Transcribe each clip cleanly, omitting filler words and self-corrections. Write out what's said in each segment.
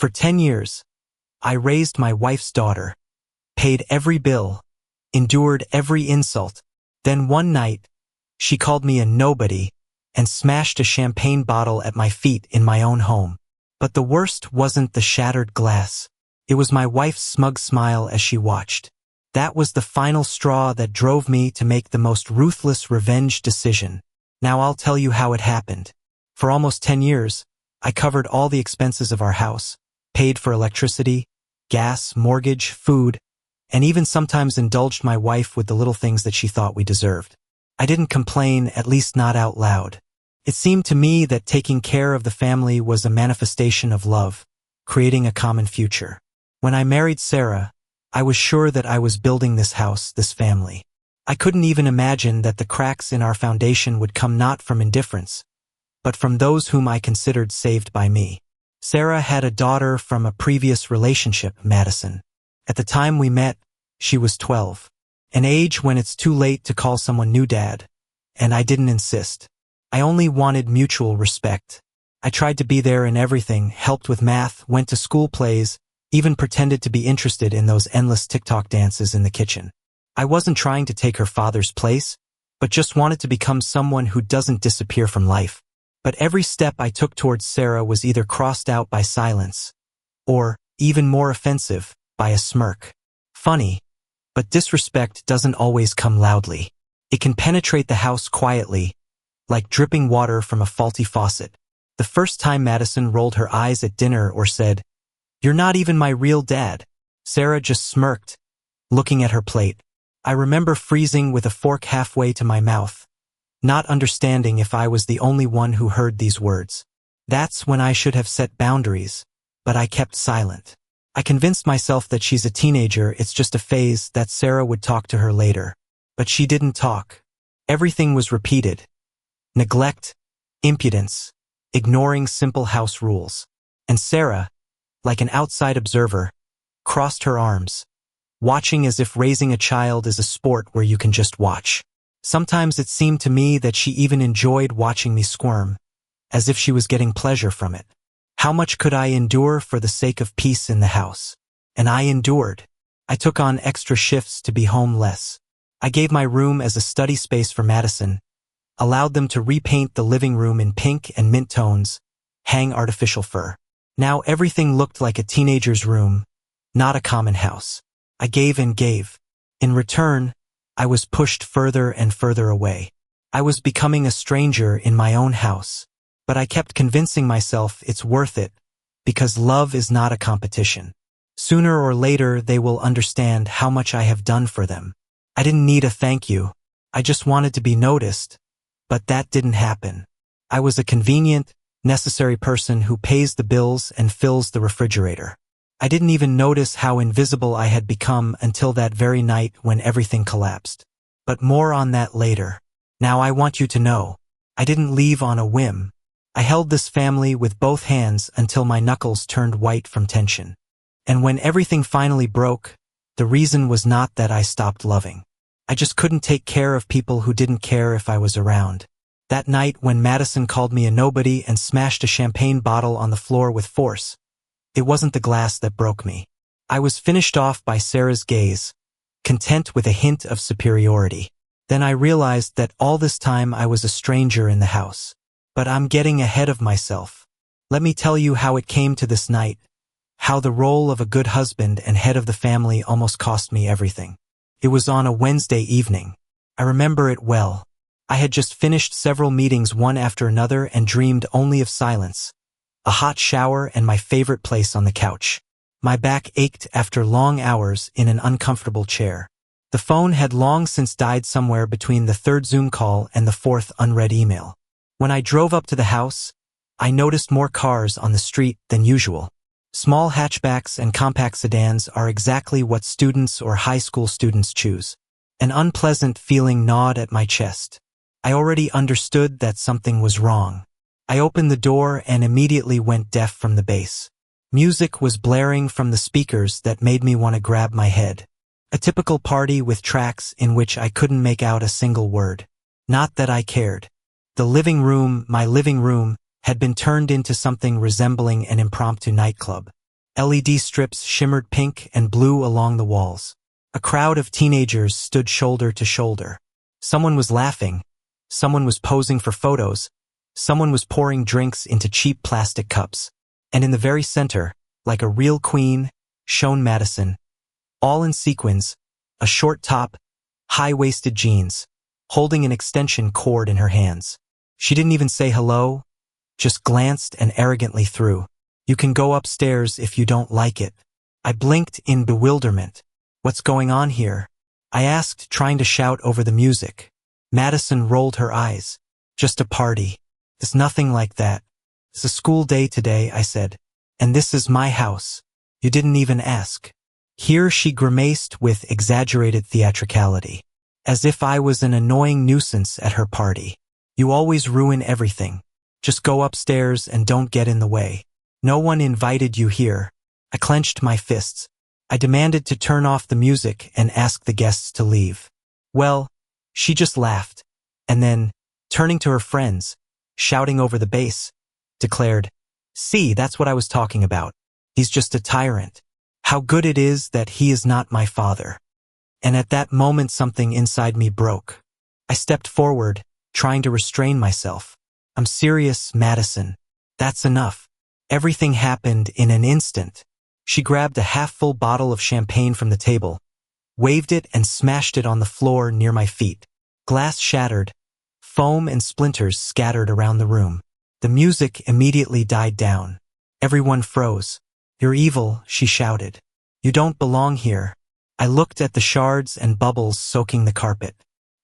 For 10 years, I raised my wife's daughter, paid every bill, endured every insult. Then one night, she called me a nobody and smashed a champagne bottle at my feet in my own home. But the worst wasn't the shattered glass. It was my wife's smug smile as she watched. That was the final straw that drove me to make the most ruthless revenge decision. Now I'll tell you how it happened. For almost 10 years, I covered all the expenses of our house, paid for electricity, gas, mortgage, food, and even sometimes indulged my wife with the little things that she thought we deserved. I didn't complain, at least not out loud. It seemed to me that taking care of the family was a manifestation of love, creating a common future. When I married Sarah, I was sure that I was building this house, this family. I couldn't even imagine that the cracks in our foundation would come not from indifference, but from those whom I considered saved by me. Sarah had a daughter from a previous relationship, Madison. At the time we met, she was 12, an age when it's too late to call someone new dad, and I didn't insist. I only wanted mutual respect. I tried to be there in everything, helped with math, went to school plays, even pretended to be interested in those endless TikTok dances in the kitchen. I wasn't trying to take her father's place, but just wanted to become someone who doesn't disappear from life. But every step I took towards Sarah was either crossed out by silence, or, even more offensive, by a smirk. Funny, but disrespect doesn't always come loudly. It can penetrate the house quietly, like dripping water from a faulty faucet. The first time Madison rolled her eyes at dinner or said, "You're not even my real dad," Sarah just smirked, looking at her plate. I remember freezing with a fork halfway to my mouth, not understanding if I was the only one who heard these words. That's when I should have set boundaries, but I kept silent. I convinced myself that she's a teenager, it's just a phase, that Sarah would talk to her later. But she didn't talk. Everything was repeated. Neglect, impudence, ignoring simple house rules. And Sarah, like an outside observer, crossed her arms, watching as if raising a child is a sport where you can just watch. Sometimes it seemed to me that she even enjoyed watching me squirm, as if she was getting pleasure from it. How much could I endure for the sake of peace in the house? And I endured. I took on extra shifts to be home less. I gave my room as a study space for Madison, allowed them to repaint the living room in pink and mint tones, hang artificial fur. Now everything looked like a teenager's room, not a common house. I gave and gave. In return, I was pushed further and further away. I was becoming a stranger in my own house. But I kept convincing myself it's worth it, because love is not a competition. Sooner or later they will understand how much I have done for them. I didn't need a thank you. I just wanted to be noticed. But that didn't happen. I was a convenient, necessary person who pays the bills and fills the refrigerator. I didn't even notice how invisible I had become until that very night when everything collapsed. But more on that later. Now I want you to know, I didn't leave on a whim. I held this family with both hands until my knuckles turned white from tension. And when everything finally broke, the reason was not that I stopped loving. I just couldn't take care of people who didn't care if I was around. That night when Madison called me a nobody and smashed a champagne bottle on the floor with force, it wasn't the glass that broke me. I was finished off by Sarah's gaze, content with a hint of superiority. Then I realized that all this time I was a stranger in the house. But I'm getting ahead of myself. Let me tell you how it came to this night, how the role of a good husband and head of the family almost cost me everything. It was on a Wednesday evening. I remember it well. I had just finished several meetings one after another and dreamed only of silence, a hot shower and my favorite place on the couch. My back ached after long hours in an uncomfortable chair. The phone had long since died somewhere between the third Zoom call and the fourth unread email. When I drove up to the house, I noticed more cars on the street than usual. Small hatchbacks and compact sedans are exactly what students or high school students choose. An unpleasant feeling gnawed at my chest. I already understood that something was wrong. I opened the door and immediately went deaf from the bass. Music was blaring from the speakers that made me want to grab my head. A typical party with tracks in which I couldn't make out a single word. Not that I cared. The living room, my living room, had been turned into something resembling an impromptu nightclub. LED strips shimmered pink and blue along the walls. A crowd of teenagers stood shoulder to shoulder. Someone was laughing. Someone was posing for photos. Someone was pouring drinks into cheap plastic cups. And in the very center, like a real queen, shone Madison, all in sequins, a short top, high-waisted jeans, holding an extension cord in her hands. She didn't even say hello, just glanced and arrogantly threw. "You can go upstairs if you don't like it." I blinked in bewilderment. "What's going on here?" I asked, trying to shout over the music. Madison rolled her eyes. "Just a party. It's nothing like that. It's a school day today," I said. "And this is my house. You didn't even ask." Here she grimaced with exaggerated theatricality, as if I was an annoying nuisance at her party. "You always ruin everything. Just go upstairs and don't get in the way. No one invited you here." I clenched my fists. I demanded to turn off the music and ask the guests to leave. Well, she just laughed, and then, turning to her friends, shouting over the bass, declared, "See, that's what I was talking about. He's just a tyrant. How good it is that he is not my father." And at that moment something inside me broke. I stepped forward, trying to restrain myself. "I'm serious, Madison. That's enough." Everything happened in an instant. She grabbed a half-full bottle of champagne from the table, waved it and smashed it on the floor near my feet. Glass shattered, foam and splinters scattered around the room. The music immediately died down. Everyone froze. "You're evil," she shouted. "You don't belong here." I looked at the shards and bubbles soaking the carpet.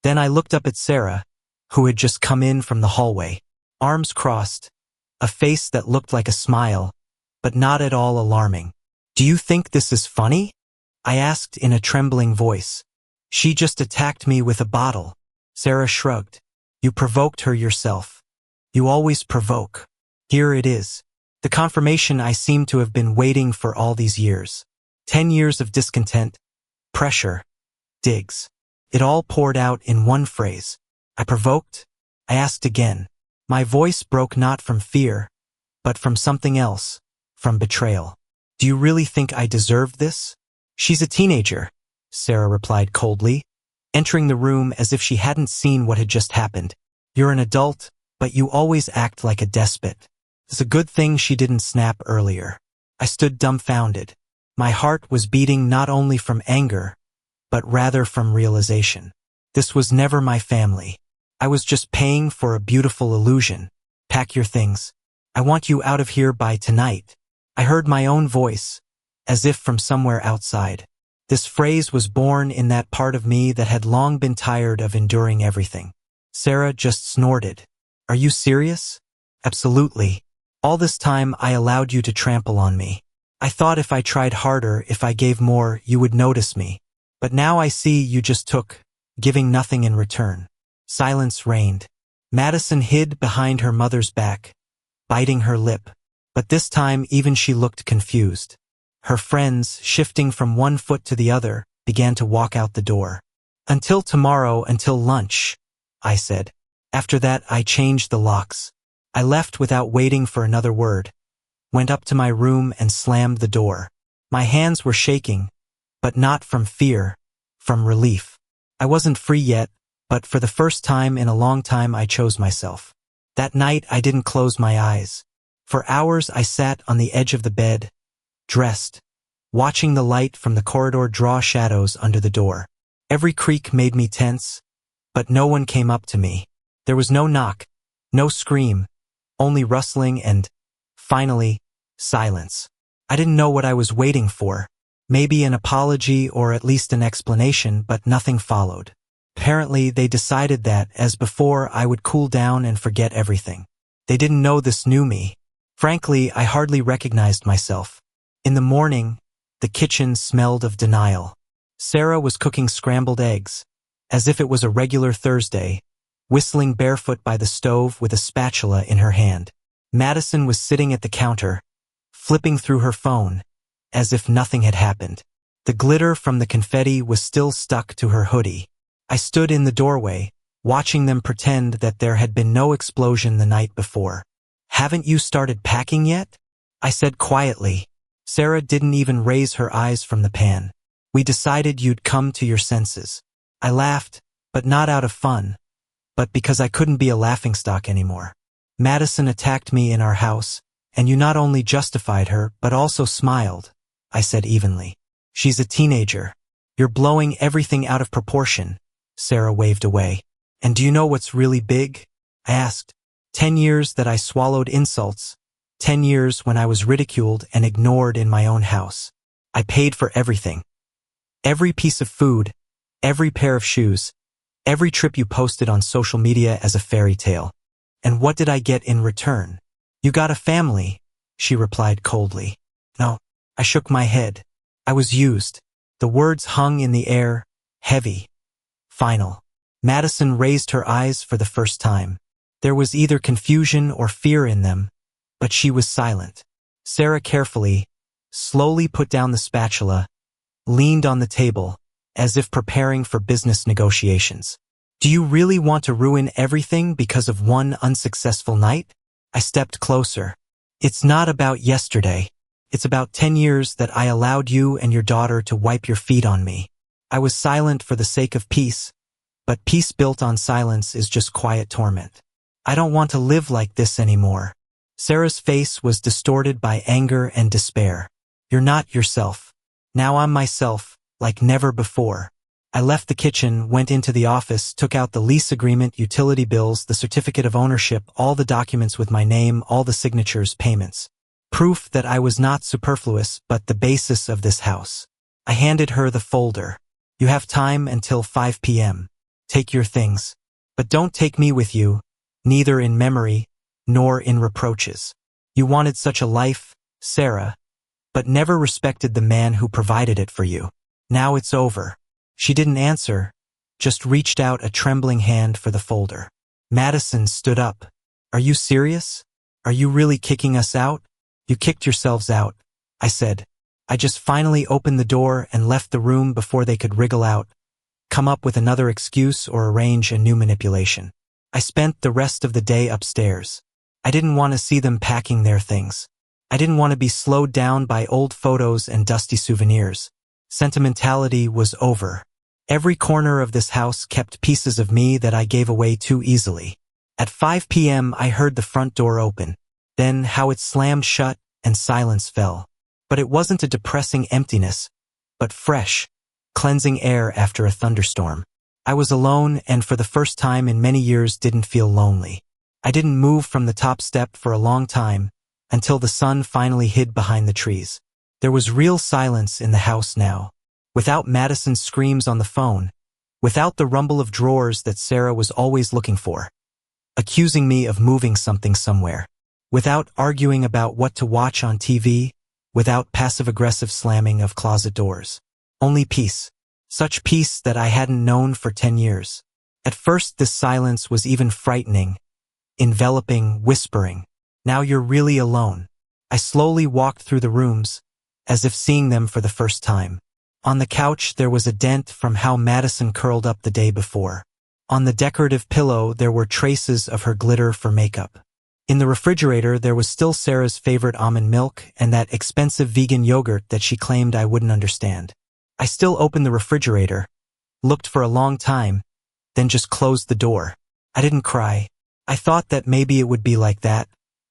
Then I looked up at Sarah, who had just come in from the hallway, arms crossed, a face that looked like a smile, but not at all alarming. "Do you think this is funny?" I asked in a trembling voice. "She just attacked me with a bottle." Sarah shrugged. "You provoked her yourself. You always provoke. Here it is. The confirmation I seem to have been waiting for all these years. 10 years of discontent, pressure, digs. It all poured out in one phrase. I provoked? I asked again. My voice broke not from fear, but from something else, from betrayal. "Do you really think I deserved this?" "She's a teenager," Sarah replied coldly, entering the room as if she hadn't seen what had just happened. "You're an adult, but you always act like a despot." It's a good thing she didn't snap earlier. I stood dumbfounded. My heart was beating not only from anger, but rather from realization. This was never my family. I was just paying for a beautiful illusion. "Pack your things. I want you out of here by tonight." I heard my own voice, as if from somewhere outside. This phrase was born in that part of me that had long been tired of enduring everything. Sarah just snorted. "Are you serious?" "Absolutely. All this time I allowed you to trample on me. I thought if I tried harder, if I gave more, you would notice me. But now I see you just took, giving nothing in return." Silence reigned. Madison hid behind her mother's back, biting her lip. But this time even she looked confused. Her friends, shifting from one foot to the other, began to walk out the door. "Until tomorrow, until lunch," I said. After that I changed the locks. I left without waiting for another word, went up to my room and slammed the door. My hands were shaking, but not from fear, from relief. I wasn't free yet, but for the first time in a long time I chose myself. That night I didn't close my eyes. For hours I sat on the edge of the bed, dressed, watching the light from the corridor draw shadows under the door. Every creak made me tense, but no one came up to me. There was no knock, no scream, only rustling and, finally, silence. I didn't know what I was waiting for. Maybe an apology or at least an explanation, but nothing followed. Apparently, they decided that, as before, I would cool down and forget everything. They didn't know this new me. Frankly, I hardly recognized myself. In the morning, the kitchen smelled of denial. Sarah was cooking scrambled eggs, as if it was a regular Thursday, whistling barefoot by the stove with a spatula in her hand. Madison was sitting at the counter, flipping through her phone, as if nothing had happened. The glitter from the confetti was still stuck to her hoodie. I stood in the doorway, watching them pretend that there had been no explosion the night before. "Haven't you started packing yet?" I said quietly. Sarah didn't even raise her eyes from the pan. We decided you'd come to your senses. I laughed, but not out of fun, but because I couldn't be a laughingstock anymore. Madison attacked me in our house, and you not only justified her, but also smiled, I said evenly. She's a teenager. You're blowing everything out of proportion, Sarah waved away. And do you know what's really big? I asked. 10 years that I swallowed insults, 10 years when I was ridiculed and ignored in my own house. I paid for everything. Every piece of food, every pair of shoes, every trip you posted on social media as a fairy tale. And what did I get in return? You got a family, she replied coldly. No, I shook my head. I was used. The words hung in the air, heavy, final. Madison raised her eyes for the first time. There was either confusion or fear in them, but she was silent. Sarah carefully, slowly put down the spatula, leaned on the table, as if preparing for business negotiations. Do you really want to ruin everything because of one unsuccessful night? I stepped closer. It's not about yesterday. It's about 10 years that I allowed you and your daughter to wipe your feet on me. I was silent for the sake of peace, but peace built on silence is just quiet torment. I don't want to live like this anymore. Sarah's face was distorted by anger and despair. You're not yourself. Now I'm myself, like never before. I left the kitchen, went into the office, took out the lease agreement, utility bills, the certificate of ownership, all the documents with my name, all the signatures, payments. Proof that I was not superfluous, but the basis of this house. I handed her the folder. You have time until 5 p.m. Take your things. But don't take me with you, neither in memory, nor in reproaches. You wanted such a life, Sarah, but never respected the man who provided it for you. Now it's over. She didn't answer, just reached out a trembling hand for the folder. Madison stood up. Are you serious? Are you really kicking us out? You kicked yourselves out, I said. I just finally opened the door and left the room before they could wriggle out, come up with another excuse or arrange a new manipulation. I spent the rest of the day upstairs. I didn't want to see them packing their things. I didn't want to be slowed down by old photos and dusty souvenirs. Sentimentality was over. Every corner of this house kept pieces of me that I gave away too easily. At 5 p.m. I heard the front door open, then how it slammed shut and silence fell. But it wasn't a depressing emptiness, but fresh, cleansing air after a thunderstorm. I was alone and for the first time in many years didn't feel lonely. I didn't move from the top step for a long time, until the sun finally hid behind the trees. There was real silence in the house now. Without Madison's screams on the phone, without the rumble of drawers that Sarah was always looking for, accusing me of moving something somewhere, without arguing about what to watch on TV, without passive-aggressive slamming of closet doors. Only peace. Such peace that I hadn't known for 10 years. At first this silence was even frightening, enveloping, whispering. Now you're really alone. I slowly walked through the rooms, as if seeing them for the first time. On the couch there was a dent from how Madison curled up the day before. On the decorative pillow there were traces of her glitter for makeup. In the refrigerator there was still Sarah's favorite almond milk and that expensive vegan yogurt that she claimed I wouldn't understand. I still opened the refrigerator, looked for a long time, then just closed the door. I didn't cry. I thought that maybe it would be like that,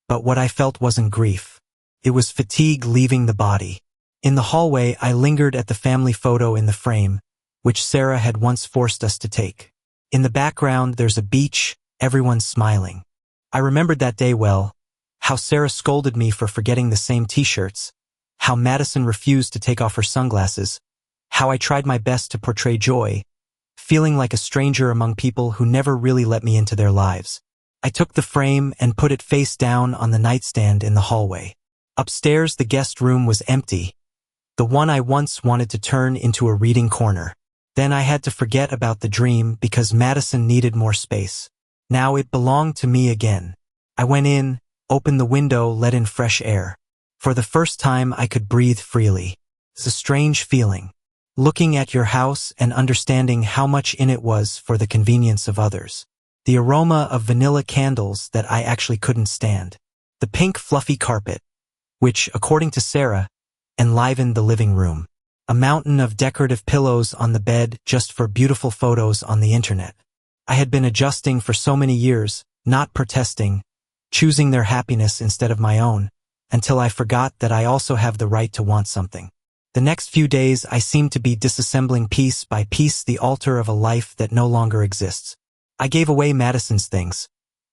but what I felt wasn't grief. It was fatigue leaving the body. In the hallway, I lingered at the family photo in the frame, which Sarah had once forced us to take. In the background, there's a beach, everyone's smiling. I remembered that day well, how Sarah scolded me for forgetting the same t-shirts, how Madison refused to take off her sunglasses, how I tried my best to portray joy, feeling like a stranger among people who never really let me into their lives. I took the frame and put it face down on the nightstand in the hallway. Upstairs, the guest room was empty, the one I once wanted to turn into a reading corner. Then I had to forget about the dream because Madison needed more space. Now it belonged to me again. I went in, opened the window, let in fresh air. For the first time I could breathe freely. It's a strange feeling. Looking at your house and understanding how much in it was for the convenience of others. The aroma of vanilla candles that I actually couldn't stand. The pink fluffy carpet, which, according to Sarah, enlivened the living room. A mountain of decorative pillows on the bed just for beautiful photos on the internet. I had been adjusting for so many years, not protesting, choosing their happiness instead of my own, until I forgot that I also have the right to want something. The next few days I seemed to be disassembling piece by piece the altar of a life that no longer exists. I gave away Madison's things,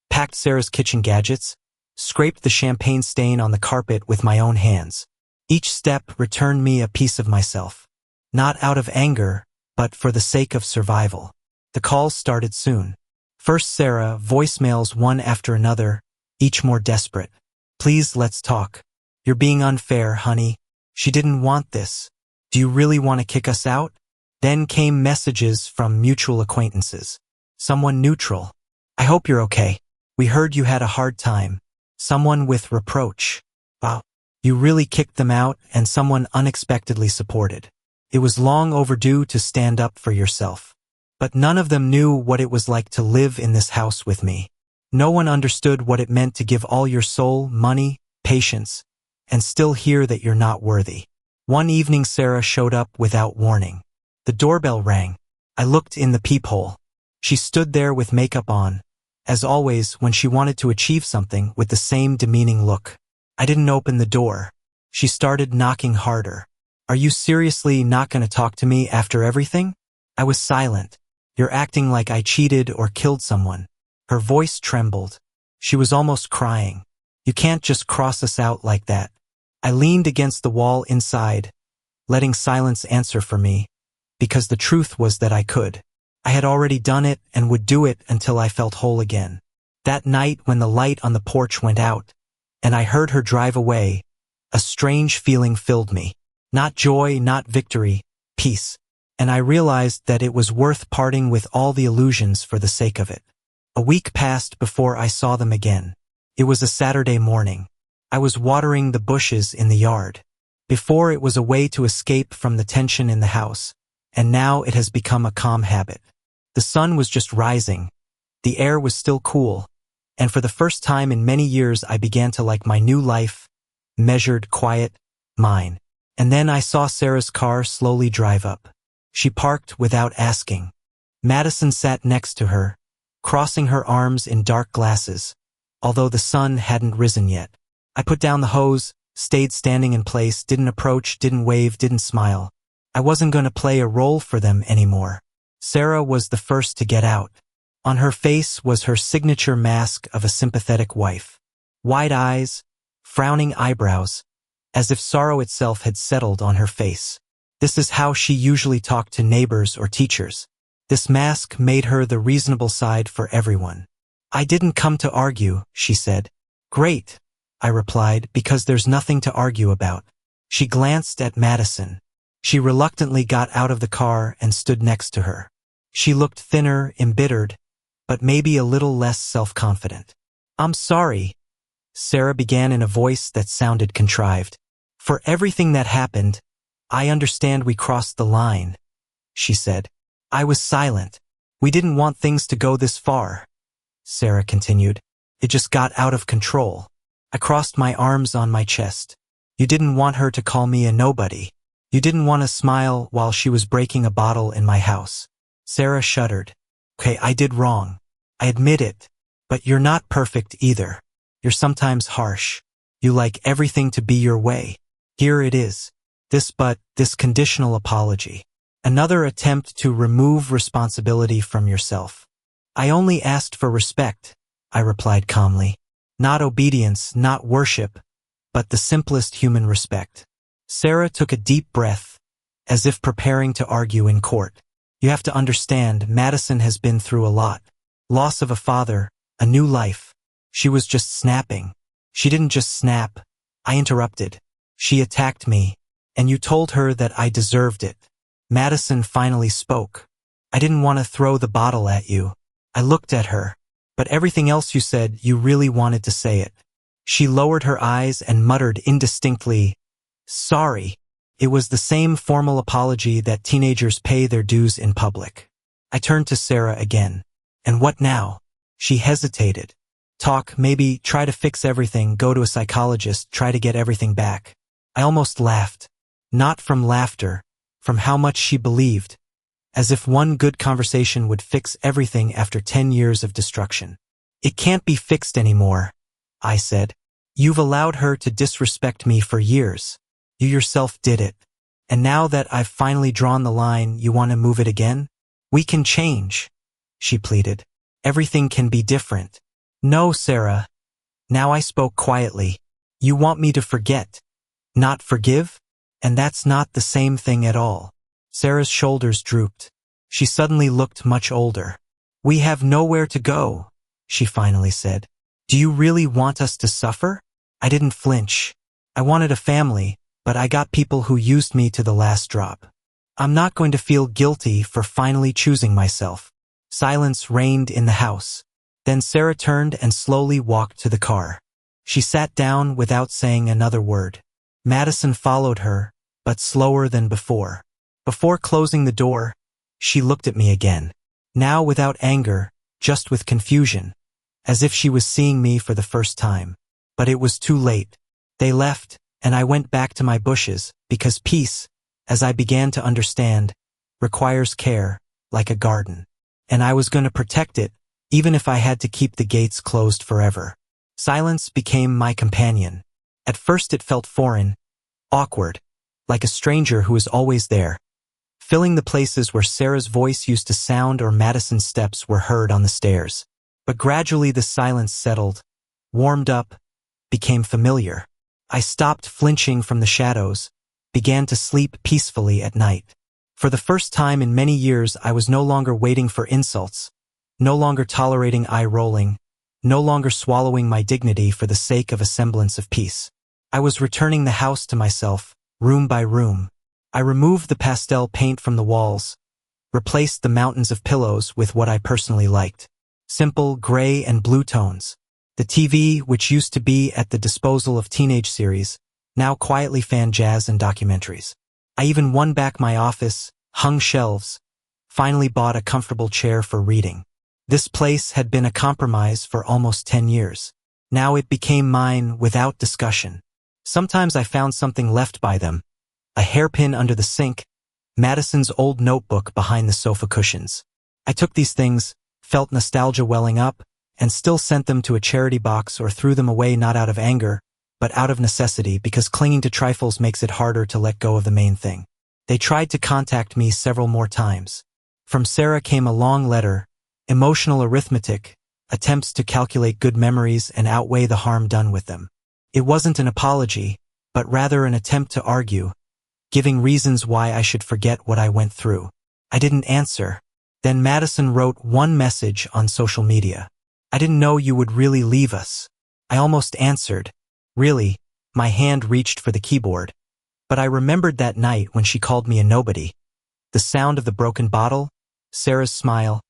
packed Sarah's kitchen gadgets, scraped the champagne stain on the carpet with my own hands. Each step returned me a piece of myself. Not out of anger, but for the sake of survival. The calls started soon. First Sarah, voicemails one after another, each more desperate. Please, let's talk. You're being unfair, honey. She didn't want this. Do you really want to kick us out? Then came messages from mutual acquaintances. Someone neutral. I hope you're okay. We heard you had a hard time. Someone with reproach. Wow. You really kicked them out, and someone unexpectedly supported. It was long overdue to stand up for yourself. But none of them knew what it was like to live in this house with me. No one understood what it meant to give all your soul, money, patience, and still hear that you're not worthy. One evening Sarah showed up without warning. The doorbell rang. I looked in the peephole. She stood there with makeup on, as always when she wanted to achieve something, with the same demeaning look. I didn't open the door. She started knocking harder. Are you seriously not going to talk to me after everything? I was silent. You're acting like I cheated or killed someone. Her voice trembled. She was almost crying. You can't just cross us out like that. I leaned against the wall inside, letting silence answer for me, because the truth was that I could. I had already done it and would do it until I felt whole again. That night when the light on the porch went out, and I heard her drive away, a strange feeling filled me. Not joy, not victory, peace. And I realized that it was worth parting with all the illusions for the sake of it. A week passed before I saw them again. It was a Saturday morning. I was watering the bushes in the yard. Before it was a way to escape from the tension in the house, and now it has become a calm habit. The sun was just rising. The air was still cool, and for the first time in many years I began to like my new life, measured, quiet, mine. And then I saw Sarah's car slowly drive up. She parked without asking. Madison sat next to her, crossing her arms in dark glasses, although the sun hadn't risen yet. I put down the hose, stayed standing in place, didn't approach, didn't wave, didn't smile. I wasn't going to play a role for them anymore. Sarah was the first to get out. On her face was her signature mask of a sympathetic wife. Wide eyes, frowning eyebrows, as if sorrow itself had settled on her face. This is how she usually talked to neighbors or teachers. This mask made her the reasonable side for everyone. I didn't come to argue, she said. Great, I replied, because there's nothing to argue about. She glanced at Madison. She reluctantly got out of the car and stood next to her. She looked thinner, embittered, but maybe a little less self-confident. I'm sorry, Sarah began in a voice that sounded contrived. For everything that happened, I understand we crossed the line, she said. I was silent. We didn't want things to go this far, Sarah continued. It just got out of control. I crossed my arms on my chest. You didn't want her to call me a nobody. You didn't want to smile while she was breaking a bottle in my house. Sarah shuddered. Okay, I did wrong. I admit it. But you're not perfect either. You're sometimes harsh. You like everything to be your way. Here it is. This conditional apology. Another attempt to remove responsibility from yourself. I only asked for respect, I replied calmly. Not obedience, not worship, but the simplest human respect. Sarah took a deep breath, as if preparing to argue in court. You have to understand, Madison has been through a lot. Loss of a father, a new life. She was just snapping. She didn't just snap. I interrupted. She attacked me, and you told her that I deserved it. Madison finally spoke. I didn't want to throw the bottle at you. I looked at her. But everything else you said, you really wanted to say it. She lowered her eyes and muttered indistinctly, sorry. It was the same formal apology that teenagers pay their dues in public. I turned to Sarah again. And what now? She hesitated. Talk, maybe try to fix everything, go to a psychologist, try to get everything back. I almost laughed. Not from laughter, from how much she believed, as if one good conversation would fix everything after 10 years of destruction. It can't be fixed anymore, I said. You've allowed her to disrespect me for years. You yourself did it. And now that I've finally drawn the line, you want to move it again? We can change, she pleaded. Everything can be different. No, Sarah. Now I spoke quietly. You want me to forget, not forgive? And that's not the same thing at all. Sarah's shoulders drooped. She suddenly looked much older. We have nowhere to go, she finally said. Do you really want us to suffer? I didn't flinch. I wanted a family, but I got people who used me to the last drop. I'm not going to feel guilty for finally choosing myself. Silence reigned in the house. Then Sarah turned and slowly walked to the car. She sat down without saying another word. Madison followed her, but slower than before. Before closing the door, she looked at me again. Now without anger, just with confusion, as if she was seeing me for the first time. But it was too late. They left, and I went back to my bushes, because peace, as I began to understand, requires care, like a garden. And I was going to protect it, even if I had to keep the gates closed forever. Silence became my companion. At first it felt foreign, awkward, like a stranger who is always there, filling the places where Sarah's voice used to sound or Madison's steps were heard on the stairs. But gradually the silence settled, warmed up, became familiar. I stopped flinching from the shadows, began to sleep peacefully at night. For the first time in many years, I was no longer waiting for insults, no longer tolerating eye-rolling, no longer swallowing my dignity for the sake of a semblance of peace. I was returning the house to myself, room by room. I removed the pastel paint from the walls, replaced the mountains of pillows with what I personally liked. Simple gray and blue tones. The TV, which used to be at the disposal of teenage series, now quietly fanned jazz and documentaries. I even won back my office, hung shelves, finally bought a comfortable chair for reading. This place had been a compromise for almost 10 years. Now it became mine without discussion. Sometimes I found something left by them, a hairpin under the sink, Madison's old notebook behind the sofa cushions. I took these things, felt nostalgia welling up, and still sent them to a charity box or threw them away not out of anger, but out of necessity, because clinging to trifles makes it harder to let go of the main thing. They tried to contact me several more times. From Sarah came a long letter, emotional arithmetic, attempts to calculate good memories and outweigh the harm done with them. It wasn't an apology, but rather an attempt to argue, giving reasons why I should forget what I went through. I didn't answer. Then Madison wrote one message on social media. I didn't know you would really leave us. I almost answered. Really, my hand reached for the keyboard. But I remembered that night when she called me a nobody, the sound of the broken bottle, Sarah's smile,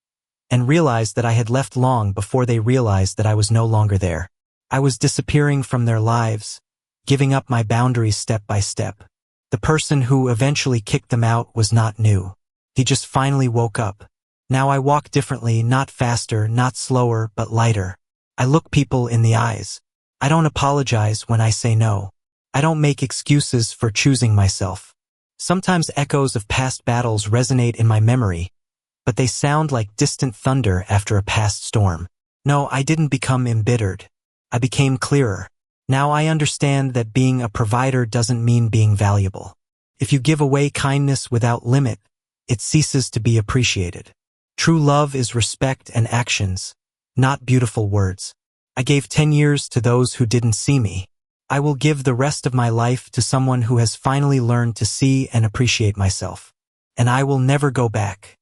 and realized that I had left long before they realized that I was no longer there. I was disappearing from their lives, giving up my boundaries step by step. The person who eventually kicked them out was not new. He just finally woke up. Now I walk differently, not faster, not slower, but lighter. I look people in the eyes. I don't apologize when I say no. I don't make excuses for choosing myself. Sometimes echoes of past battles resonate in my memory, but they sound like distant thunder after a past storm. No, I didn't become embittered. I became clearer. Now I understand that being a provider doesn't mean being valuable. If you give away kindness without limit, it ceases to be appreciated. True love is respect and actions, not beautiful words. I gave 10 years to those who didn't see me. I will give the rest of my life to someone who has finally learned to see and appreciate myself. And I will never go back.